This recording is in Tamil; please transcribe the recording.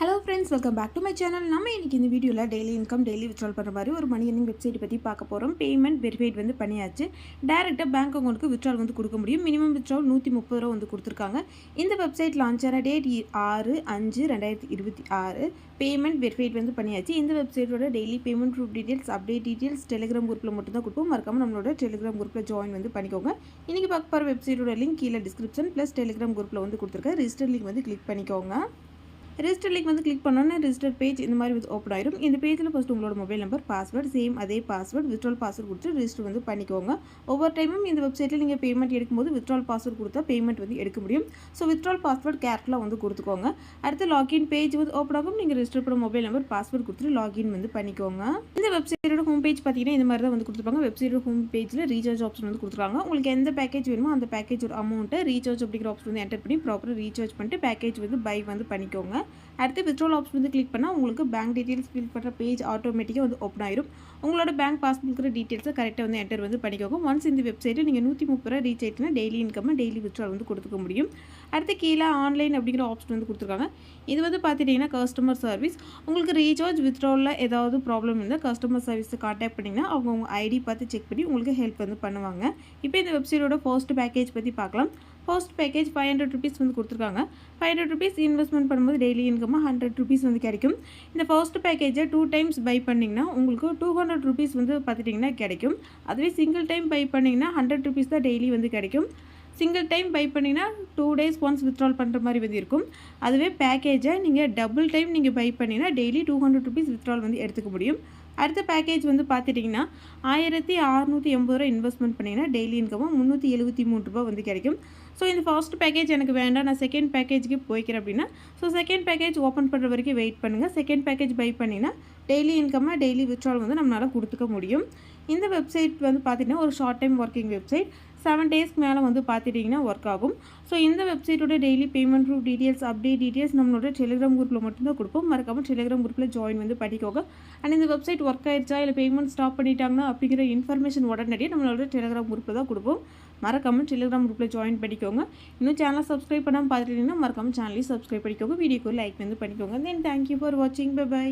Hello friends, welcome back to my channel. நம்ம இன்றைக்கி இந்த வீடியோவில் டெய்லி இன்கம் டெய்லி வித்ட்ரால் பண்ணுற மாதிரி ஒரு மணி earning வெப்சைட் பற்றி பார்க்க போகிறோம். பேமெண்ட் வெரிஃபைட் வந்து பண்ணியாச்சு. டேரெக்டாக பேங்க் அக்கௌண்ட்டுக்கு வித்ட்ரால் வந்து கொடுக்க முடியும். மினிமம் வித்ட்ரால் 130 ரூபா வந்து கொடுத்துருக்காங்க. இந்த வெப்சைட் லான்ச் ஆன டேட் 6/5/2026. பேமெண்ட் வெரிஃபைட் வந்து பண்ணியாச்சு. இந்த வெப்சைட்டோட daily payment proof details, update details Telegram குரூப்பில் மட்டும் தான் கொடுப்போம். மறக்காமல் நம்மளோட டெலிகிராம் குரூப்பில் ஜாயின் வந்து பண்ணிக்கோங்க. இன்றைக்கி பார்க்க போகிற வெப்சைட்டோட லிங்க் கீழே டிஸ்கிரிப்ஷன் ப்ளஸ் டெலிகிராம் குரூப்பில் வந்து கொடுத்துருக்கேன். ரிஜிஸ்டர் லிங்க் வந்து கிளிக் பண்ணிக்கோங்க. ரெஜிஸ்டர் லிங்க் வந்து கிளிக் பண்ணோன்னா ரெஜிஸ்டர் பேஜ் இந்த மாதிரி வந்து ஓப்பன் ஆயிரும். இந்த பேஜில் ஃபஸ்ட் உங்களோட மொபைல் நம்பர், பாஸ்வேர்டு, சேம் அதே பாஸ்வேர்டு, வித்ட்ரால் பாஸ்வேர்டு கொடுத்து ரெஜிஸ்டர் வந்து பண்ணிக்கோங்க. ஒவ்வொரு டைமும் இந்த வெப்சைட்டில் நீங்கள் பேமெண்ட் எடுக்கும்போது வித்ட்ரால் பாஸ்வேர்டு கொடுத்தா பேமெண்ட் வந்து எடுக்க முடியும். ஸோ வித்ட்ரால் பாஸ்வேர்டு கேர்ஃபுல்லாக வந்து கொடுத்துக்கோங்க. அடுத்து லாகின் பேஜ் வந்து ஓப்பன் ஆகும். நீங்கள் ரெஜிஸ்டர் பண்ண மொபைல் நம்பர், பாஸ்வேர்டு கொடுத்துட்டு லாகின் வந்து பண்ணிக்கோங்க. இந்த வெப்சைட்டோட ஹோம் பேஜ் பார்த்தீங்கன்னா இந்த மாதிரி தான் வந்து கொடுத்துருப்பாங்க. வெப்சைட்டோட ஹோம் பேஜில் ரீசார்ஜ் ஆப்ஷன் வந்து கொடுத்துருக்காங்க. உங்களுக்கு எந்த பேக்கேஜ் வேணுமோ அந்த பேக்கேஜோட அமௌண்ட்டை ரீசார்ஜ் அப்படிங்கிற ஆப்ஷன் வந்து என்டர் பண்ணி ப்ராப்பராக ரீசார்ஜ் பண்ணிட்டு பேக்கேஜ் வந்து பை வந்து பண்ணிக்கோங்க. அடுத்து வித்ட்ரால் ஆப்ஷன் வந்து கிளிக் பண்ணால் உங்களுக்கு பேங்க் டீட்டெயில்ஸ் ஃபில் பண்ணுற பேஜ் ஆட்டோமேட்டிக்காக வந்து ஓப்பன் ஆயிரும். உங்களோட பேங்க் பாஸ்புக்கிற டீட்டெயில்ஸை கரெக்டாக வந்து என்டர் வந்து பண்ணிக்கோங்க. ஒன்ஸ் இந்த வெப்சைட்டில் நீங்கள் 130 ரூபா ரீச் ஆயிட்டுனா டெய்லி இன்கம் டெய்லி வித்ட்ரால் வந்து கொடுத்துக்க முடியும். அடுத்து கீழே ஆன்லைன் அப்படிங்கிற ஆப்ஷன் வந்து கொடுத்துருக்காங்க. இது வந்து பார்த்துட்டிங்கன்னா கஸ்டமர் சர்வீஸ். உங்களுக்கு ரீசார்ஜ் வித்ட்ராலில் ஏதாவது ப்ராப்ளம் இருந்தால் கஸ்டமர் சர்வீஸை கான்டாக்ட் பண்ணிங்கன்னா அவங்க உங்கள் ஐடி பார்த்து செக் பண்ணி உங்களுக்கு ஹெல்ப் வந்து பண்ணுவாங்க. இப்போ இந்த வெப்சைட்டோட ஃபர்ஸ்ட் பேக்கேஜ் பற்றி பார்க்கலாம். ஃபர்ஸ்ட் பேக்கேஜ் 500 ருபீஸ் வந்து கொடுத்துருக்காங்க. 500 ருபீஸ் இன்வெஸ்ட்மெண்ட் பண்ணும்போது டெய்லி இன்கமாக 100 ருபீஸ் வந்து கிடைக்கும். இந்த ஃபர்ஸ்ட் பேக்கேஜை 2 டைம்ஸ் பை பண்ணிங்கன்னா உங்களுக்கு 200 ருபீஸ் வந்து பார்த்துட்டிங்கன்னா கிடைக்கும். அதுவே சிங்கிள் டைம் பை பண்ணிங்கன்னா 100 ருபீஸ் தான் டெய்லி வந்து கிடைக்கும். சிங்கிள் டைம் பை பண்ணிங்கன்னா 2 டேஸ் ஒன்ஸ் வித்ட்ரால் பண்ணுற மாதிரி வந்து இருக்கும். அதுவே பேக்கேஜை நீங்கள் டபுள் டைம் நீங்கள் பை பண்ணிங்கன்னா டெய்லி 200 ருபீஸ் வித்ட்ரால் வந்து எடுத்துக்க முடியும். அடுத்த பேக்கேஜ் வந்து பார்த்துட்டிங்கன்னா 1680 ரூபா இன்வெஸ்ட்மெண்ட் பண்ணிங்கன்னா டெய்லி இன்கமாக 373 ரூபா வந்து கிடைக்கும். ஸோ இந்த ஃபர்ஸ்ட் பேக்கேஜ் எனக்கு வேண்டாம், நான் செகண்ட் பேக்கேஜுக்கு போய்க்கிறேன் அப்படின்னா ஸோ செகண்ட் பேக்கேஜ் ஓப்பன் பண்ணுற வரைக்கும் வெயிட் பண்ணுங்கள். செகண்ட் பேக்கேஜ் பை பண்ணிங்கன்னா டெய்லி இன்கமாக டெய்லி வித்ட்ரால் வந்து நம்மளால் கொடுத்துக்க முடியும். இந்த வெப்சைட் வந்து பார்த்திங்கன்னா ஒரு ஷார்ட் டைம் ஒர்க்கிங் வெப்சைட். 7 டேஸ்க்கு மேலே வந்து பார்த்துட்டிங்கன்னா ஒர்க் ஆகும். ஸோ இந்த வெப்சைட்டோட daily payment proof details, update details நம்மளோட டெலிகிராம் குரூப்பில் மட்டும்தான் கொடுப்போம். மறக்காமல் டெலிகிராம் குரூப்பில் ஜாயின் வந்து பண்ணிக்கோங்க. அண்ட் இந்த வெப்சைட் ஒர்க் ஆயிடுச்சா இல்லை பேமெண்ட் ஸ்டாப் பண்ணிட்டாங்கன்னா அப்படிங்கிற இன்ஃபர்மேஷன் உடனடியாக நம்மளோட டெலிகிராம் குரூப்பில் தான் கொடுப்போம். மறக்காமல் டெலிகிராம் குரூப்பில் ஜாயின் பண்ணிக்கோங்க. இன்னும் சேனலை சப்ஸ்கிரைப் பண்ணாமல் பார்த்துட்டிங்கன்னா மறக்காமல் சேனலையும் சப்ஸ்கிரைப் பண்ணிக்கோங்க. வீடியோக்கு லைக் வந்து பண்ணிக்கோங்க. தென் தேங்க்யூ ஃபார் வாட்சிங். பை.